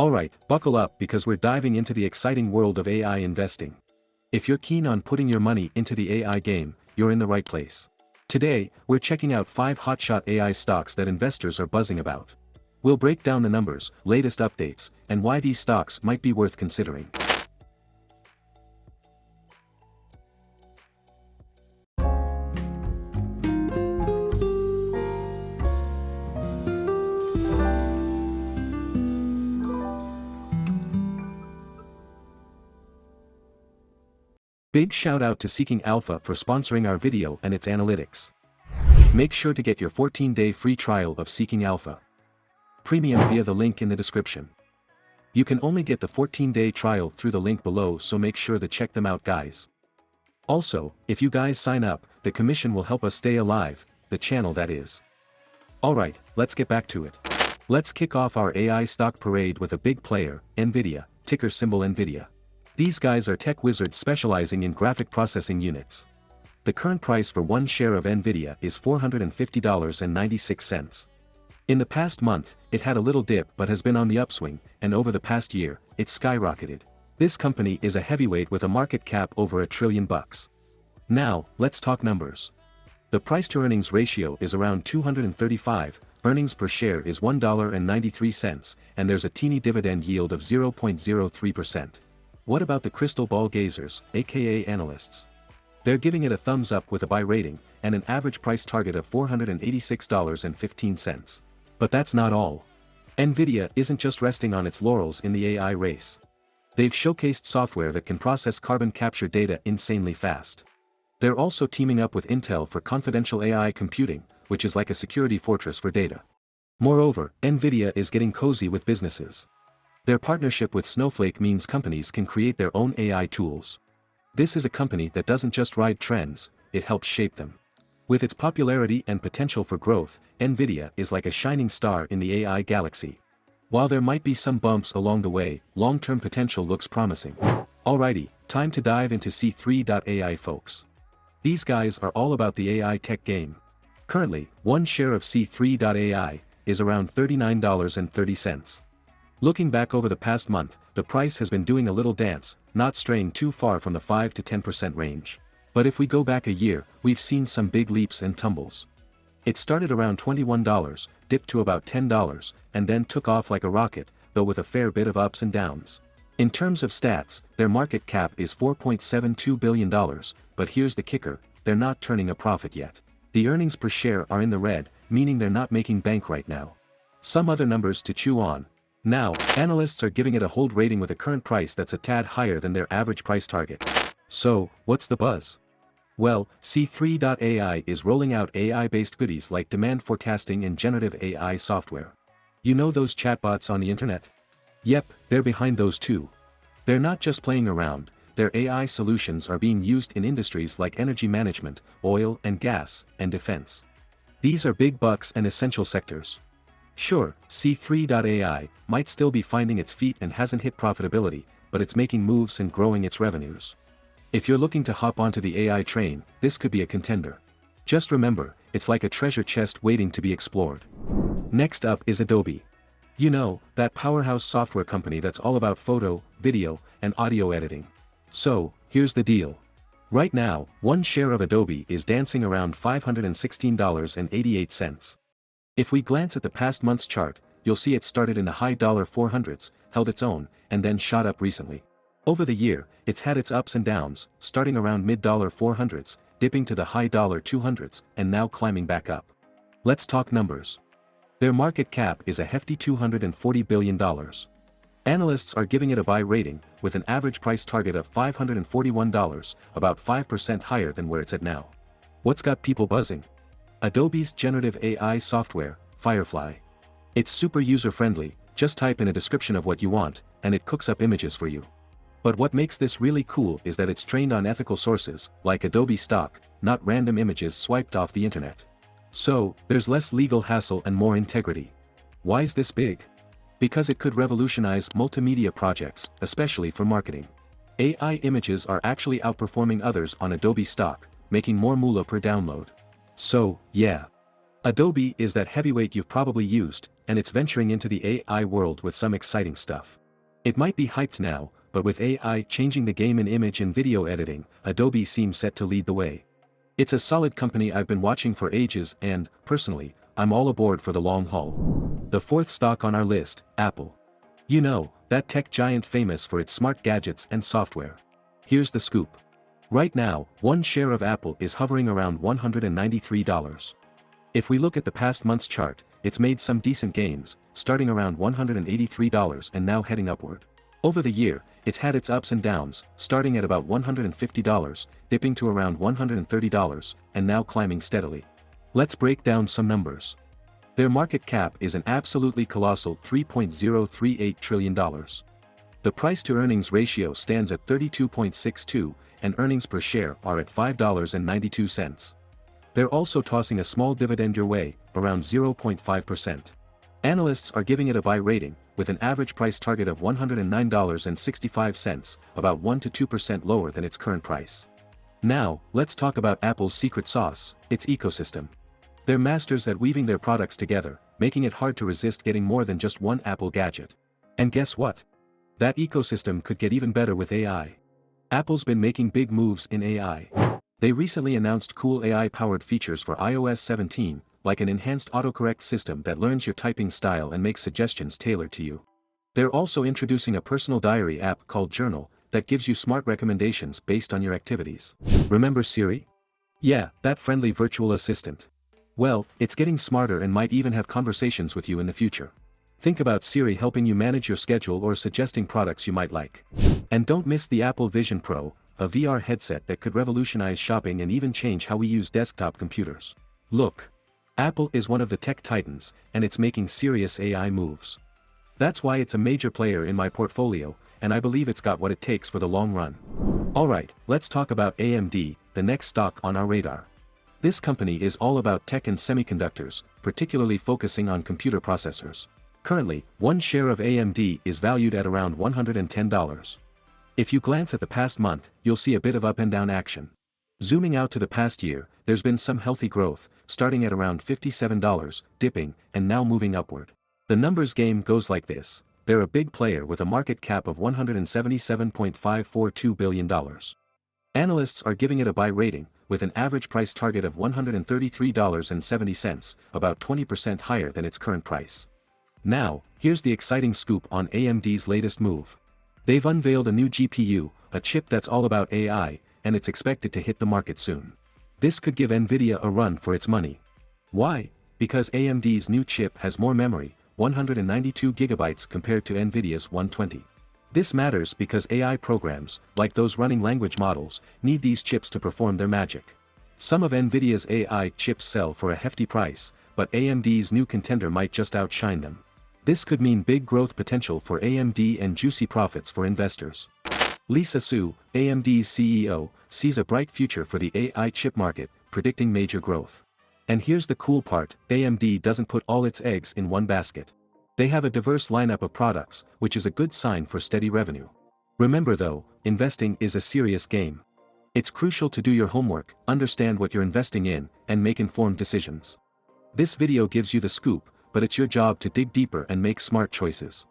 Alright, buckle up because we're diving into the exciting world of AI investing. If you're keen on putting your money into the AI game, you're in the right place. Today, we're checking out 5 hotshot AI stocks that investors are buzzing about. We'll break down the numbers, latest updates, and why these stocks might be worth considering. Big shout out to Seeking Alpha for sponsoring our video and its analytics. Make sure to get your 14-day free trial of Seeking Alpha Premium via the link in the description. You can only get the 14-day trial through the link below, so make sure to check them out, guys. Also, if you guys sign up, the commission will help us stay alive, the channel that is. Alright, let's get back to it. Let's kick off our AI stock parade with a big player, Nvidia, ticker symbol NVIDIA. These guys are tech wizards specializing in graphic processing units. The current price for one share of Nvidia is $450.96. In the past month, it had a little dip but has been on the upswing, and over the past year, it skyrocketed. This company is a heavyweight with a market cap over $1 trillion. Now, let's talk numbers. The price-to-earnings ratio is around 235, earnings per share is $1.93, and there's a teeny dividend yield of 0.03%. What about the crystal ball gazers, aka analysts? They're giving it a thumbs up with a buy rating, and an average price target of $486.15. But that's not all. Nvidia isn't just resting on its laurels in the AI race. They've showcased software that can process carbon capture data insanely fast. They're also teaming up with Intel for confidential AI computing, which is like a security fortress for data. Moreover, Nvidia is getting cozy with businesses. Their partnership with Snowflake means companies can create their own AI tools. This is a company that doesn't just ride trends, it helps shape them. With its popularity and potential for growth, Nvidia is like a shining star in the AI galaxy. While there might be some bumps along the way, long-term potential looks promising. Alrighty, time to dive into C3.ai, folks. These guys are all about the AI tech game. Currently, one share of C3.ai is around $39.30. Looking back over the past month, the price has been doing a little dance, not straying too far from the 5 to 10% range. But if we go back a year, we've seen some big leaps and tumbles. It started around $21, dipped to about $10, and then took off like a rocket, though with a fair bit of ups and downs. In terms of stats, their market cap is $4.72 billion, but here's the kicker, they're not turning a profit yet. The earnings per share are in the red, meaning they're not making bank right now. Some other numbers to chew on. Now, analysts are giving it a hold rating with a current price that's a tad higher than their average price target. So, what's the buzz? Well, C3.ai is rolling out AI-based goodies like demand forecasting and generative AI software. You know those chatbots on the internet? Yep, they're behind those too. They're not just playing around, their AI solutions are being used in industries like energy management, oil and gas, and defense. These are big bucks and essential sectors. Sure, C3.ai might still be finding its feet and hasn't hit profitability, but it's making moves and growing its revenues. If you're looking to hop onto the AI train, this could be a contender. Just remember, it's like a treasure chest waiting to be explored. Next up is Adobe. You know, that powerhouse software company that's all about photo, video, and audio editing. So, here's the deal. Right now, one share of Adobe is dancing around $516.88. If we glance at the past month's chart, you'll see it started in the high $400s, held its own, and then shot up recently. Over the year, it's had its ups and downs, starting around mid $400s, dipping to the high $200s, and now climbing back up. Let's talk numbers. Their market cap is a hefty $240 billion. Analysts are giving it a buy rating, with an average price target of $541, about 5% higher than where it's at now. What's got people buzzing? Adobe's generative AI software, Firefly. It's super user-friendly, just type in a description of what you want, and it cooks up images for you. But what makes this really cool is that it's trained on ethical sources, like Adobe stock, not random images swiped off the internet. So, there's less legal hassle and more integrity. Why is this big? Because it could revolutionize multimedia projects, especially for marketing. AI images are actually outperforming others on Adobe stock, making more moolah per download. So, yeah. Adobe is that heavyweight you've probably used, and it's venturing into the AI world with some exciting stuff. It might be hyped now, but with AI changing the game in image and video editing, Adobe seems set to lead the way. It's a solid company I've been watching for ages and, personally, I'm all aboard for the long haul. The fourth stock on our list, Apple. You know, that tech giant famous for its smart gadgets and software. Here's the scoop. Right now, one share of Apple is hovering around $193. If we look at the past month's chart, it's made some decent gains, starting around $183 and now heading upward. Over the year, it's had its ups and downs, starting at about $150, dipping to around $130, and now climbing steadily. Let's break down some numbers. Their market cap is an absolutely colossal $3.038 trillion. The price-to-earnings ratio stands at 32.62, and earnings per share are at $5.92. They're also tossing a small dividend your way, around 0.5%. Analysts are giving it a buy rating, with an average price target of $109.65, about 1 to 2% lower than its current price. Now, let's talk about Apple's secret sauce, its ecosystem. They're masters at weaving their products together, making it hard to resist getting more than just one Apple gadget. And guess what? That ecosystem could get even better with AI. Apple's been making big moves in AI. They recently announced cool AI-powered features for iOS 17, like an enhanced autocorrect system that learns your typing style and makes suggestions tailored to you. They're also introducing a personal diary app called Journal that gives you smart recommendations based on your activities. Remember Siri? Yeah, that friendly virtual assistant. Well, it's getting smarter and might even have conversations with you in the future. Think about Siri helping you manage your schedule or suggesting products you might like. And don't miss the Apple Vision Pro, a VR headset that could revolutionize shopping and even change how we use desktop computers. Look. Apple is one of the tech titans, and it's making serious AI moves. That's why it's a major player in my portfolio, and I believe it's got what it takes for the long run. Alright, let's talk about AMD, the next stock on our radar. This company is all about tech and semiconductors, particularly focusing on computer processors. Currently, one share of AMD is valued at around $110. If you glance at the past month, you'll see a bit of up and down action. Zooming out to the past year, there's been some healthy growth, starting at around $57, dipping, and now moving upward. The numbers game goes like this. They're a big player with a market cap of $177.542 billion. Analysts are giving it a buy rating, with an average price target of $133.70, about 20% higher than its current price. Now, here's the exciting scoop on AMD's latest move. They've unveiled a new GPU, a chip that's all about AI, and it's expected to hit the market soon. This could give Nvidia a run for its money. Why? Because AMD's new chip has more memory, 192 GB compared to Nvidia's 120. This matters because AI programs, like those running language models, need these chips to perform their magic. Some of Nvidia's AI chips sell for a hefty price, but AMD's new contender might just outshine them. This could mean big growth potential for AMD and juicy profits for investors. Lisa Su, AMD's CEO, sees a bright future for the AI chip market, predicting major growth. And here's the cool part, AMD doesn't put all its eggs in one basket. They have a diverse lineup of products, which is a good sign for steady revenue. Remember though, investing is a serious game. It's crucial to do your homework, understand what you're investing in, and make informed decisions. This video gives you the scoop, but it's your job to dig deeper and make smart choices.